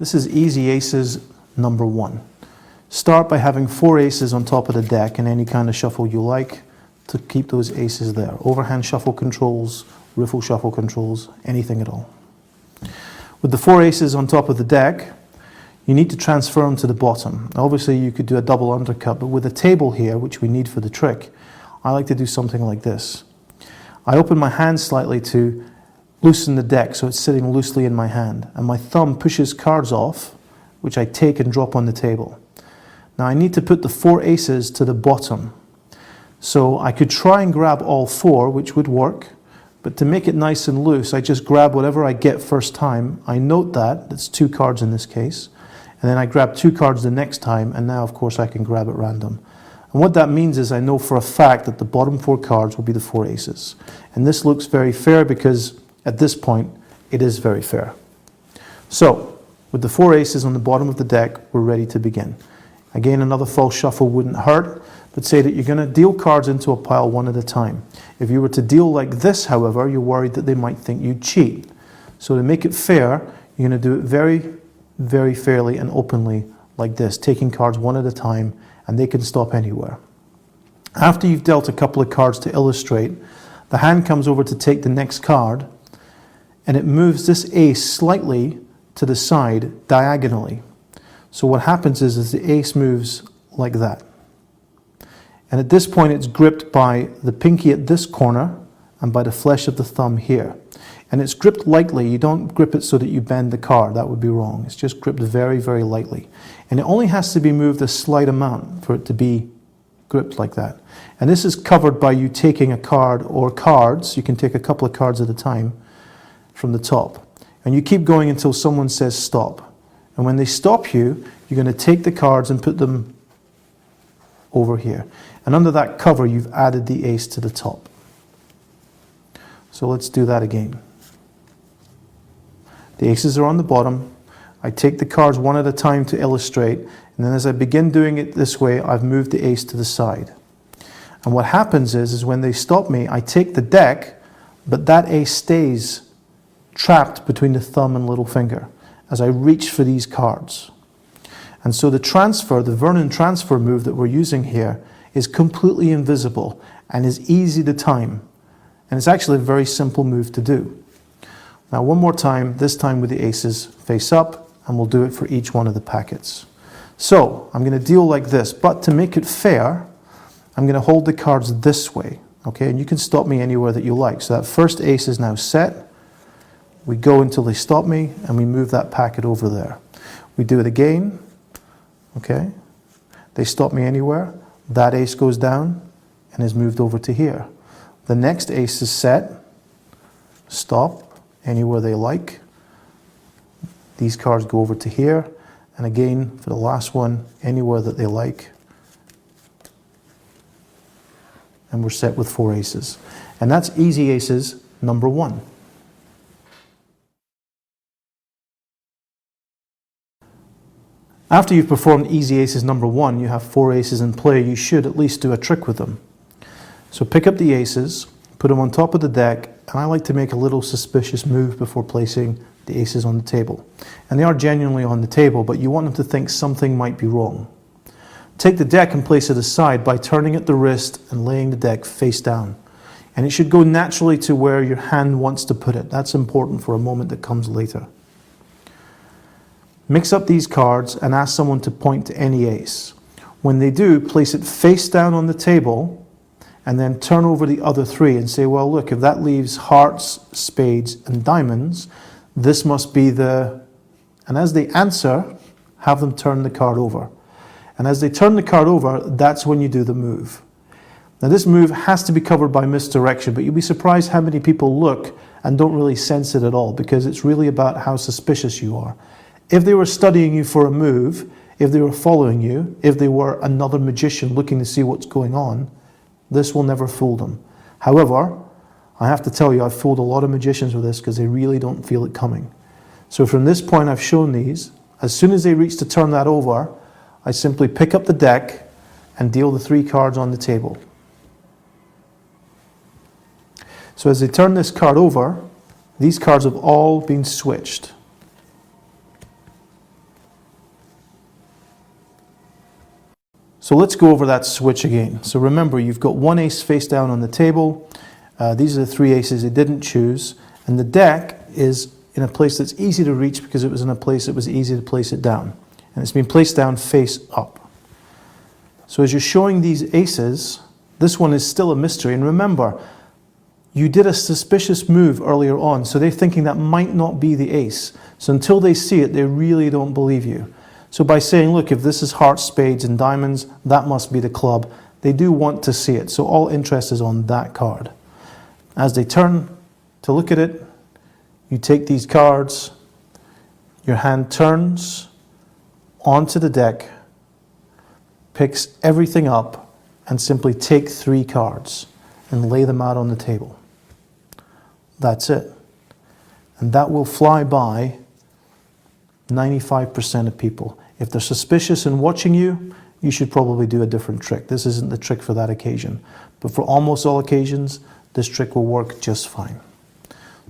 This is Easy Aces number 1. Start by having 4 aces on top of the deck in any kind of shuffle you like to keep those aces there. Overhand shuffle controls, riffle shuffle controls, anything at all. With the 4 aces on top of the deck, you need to transfer them to the bottom. Obviously you could do a double undercut, but with a table here, which we need for the trick, I like to do something like this. I open my hand slightly to loosen the deck so it's sitting loosely in my hand, and my thumb pushes cards off, which I take and drop on the table. Now I need to put the 4 aces to the bottom. So I could try and grab all 4, which would work, but to make it nice and loose, I just grab whatever I get first time. I note that, that's 2 cards in this case, and then I grab 2 cards the next time, and now of course I can grab at random. And what that means is I know for a fact that the bottom 4 cards will be the 4 aces. And this looks very fair because at this point, it is very fair. So, with the 4 aces on the bottom of the deck, we're ready to begin. Again, another false shuffle wouldn't hurt, but say that you're going to deal cards into a pile one at a time. If you were to deal like this, however, you're worried that they might think you cheat. So to make it fair, you're going to do it very, very fairly and openly like this, taking cards one at a time, and they can stop anywhere. After you've dealt a couple of cards to illustrate, the hand comes over to take the next card, and it moves this ace slightly to the side diagonally. So what happens is the ace moves like that. And at this point it's gripped by the pinky at this corner and by the flesh of the thumb here. And it's gripped lightly. You don't grip it so that you bend the card. That would be wrong. It's just gripped very, very lightly. And it only has to be moved a slight amount for it to be gripped like that. And this is covered by you taking a card or cards. You can take a couple of cards at a time from the top. And you keep going until someone says stop. And when they stop you, you're going to take the cards and put them over here. And under that cover, you've added the ace to the top. So let's do that again. The aces are on the bottom. I take the cards one at a time to illustrate. And then as I begin doing it this way, I've moved the ace to the side. And what happens is when they stop me, I take the deck, but that ace stays trapped between the thumb and little finger as I reach for these cards. And so the transfer, the Vernon transfer move that we're using here is completely invisible and is easy to time. And it's actually a very simple move to do. Now one more time, this time with the aces face up, and we'll do it for each one of the packets. So I'm going to deal like this, but to make it fair, I'm going to hold the cards this way. Okay, and you can stop me anywhere that you like. So that first ace is now set. We go until they stop me, and we move that packet over there. We do it again. Okay, they stop me anywhere. That ace goes down and is moved over to here. The next ace is set. Stop anywhere they like. These cards go over to here. And again, for the last one, anywhere that they like. And we're set with 4 aces. And that's Easy Aces number 1. After you've performed Easy Aces number 1, you have 4 aces in play. You should at least do a trick with them. So pick up the aces, put them on top of the deck, and I like to make a little suspicious move before placing the aces on the table. And they are genuinely on the table, but you want them to think something might be wrong. Take the deck and place it aside by turning at the wrist and laying the deck face down. And it should go naturally to where your hand wants to put it. That's important for a moment that comes later. Mix up these cards and ask someone to point to any ace. When they do, place it face down on the table and then turn over the other 3 and say, well, look, if that leaves hearts, spades, and diamonds, this must be the... And as they answer, have them turn the card over. And as they turn the card over, that's when you do the move. Now this move has to be covered by misdirection, but you'll be surprised how many people look and don't really sense it at all, because it's really about how suspicious you are. If they were studying you for a move, if they were following you, if they were another magician looking to see what's going on, this will never fool them. However, I have to tell you, I've fooled a lot of magicians with this because they really don't feel it coming. So from this point I've shown these. As soon as they reach to turn that over, I simply pick up the deck and deal the 3 cards on the table. So as they turn this card over, these cards have all been switched. So let's go over that switch again. So remember, you've got one ace face down on the table. These are the three aces they didn't choose. And the deck is in a place that's easy to reach because it was in a place that was easy to place it down. And it's been placed down face up. So as you're showing these aces, this one is still a mystery. And remember, you did a suspicious move earlier on, so they're thinking that might not be the ace. So until they see it, they really don't believe you. So by saying, look, if this is hearts, spades, and diamonds, that must be the club, they do want to see it. So all interest is on that card. As they turn to look at it, you take these cards, your hand turns onto the deck, picks everything up, and simply take 3 cards and lay them out on the table. That's it. And that will fly by 95% of people. If they're suspicious and watching you, you should probably do a different trick. This isn't the trick for that occasion. But for almost all occasions, this trick will work just fine.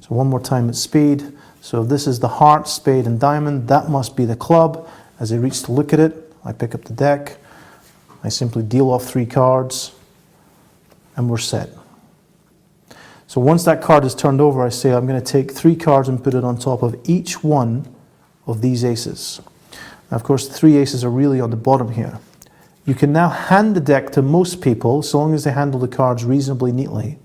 So one more time at speed. So if this is the heart, spade, and diamond, that must be the club. As I reach to look at it, I pick up the deck. I simply deal off 3 cards, and we're set. So once that card is turned over, I say I'm going to take 3 cards and put it on top of each one of these aces. Now, of course, the 3 aces are really on the bottom here. You can now hand the deck to most people, so long as they handle the cards reasonably neatly.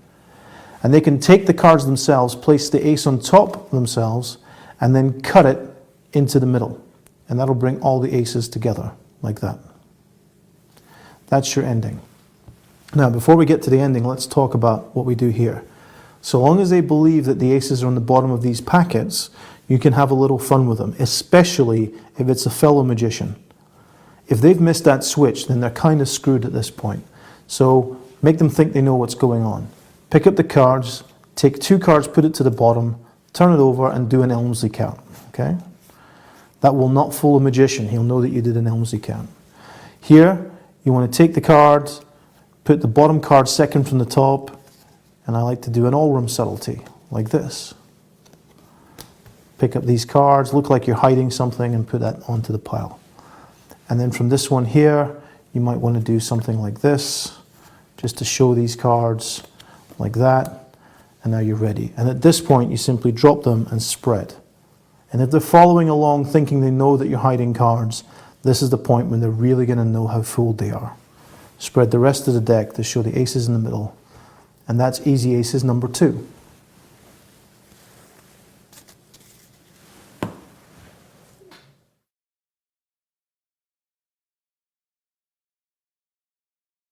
And they can take the cards themselves, place the ace on top themselves, and then cut it into the middle. And that'll bring all the aces together, like that. That's your ending. Now, before we get to the ending, let's talk about what we do here. So long as they believe that the aces are on the bottom of these packets, you can have a little fun with them, especially if it's a fellow magician. If they've missed that switch, then they're kind of screwed at this point. So make them think they know what's going on. Pick up the cards, take 2 cards, put it to the bottom, turn it over, and do an Elmsley count. Okay? That will not fool a magician. He'll know that you did an Elmsley count. Here, you want to take the cards, put the bottom card second from the top, and I like to do an all-room subtlety, like this. Pick up these cards, look like you're hiding something, and put that onto the pile. And then from this one here, you might want to do something like this, just to show these cards, like that, and now you're ready. And at this point, you simply drop them and spread. And if they're following along thinking they know that you're hiding cards, this is the point when they're really going to know how fooled they are. Spread the rest of the deck to show the aces in the middle. And that's Easy Aces number 2.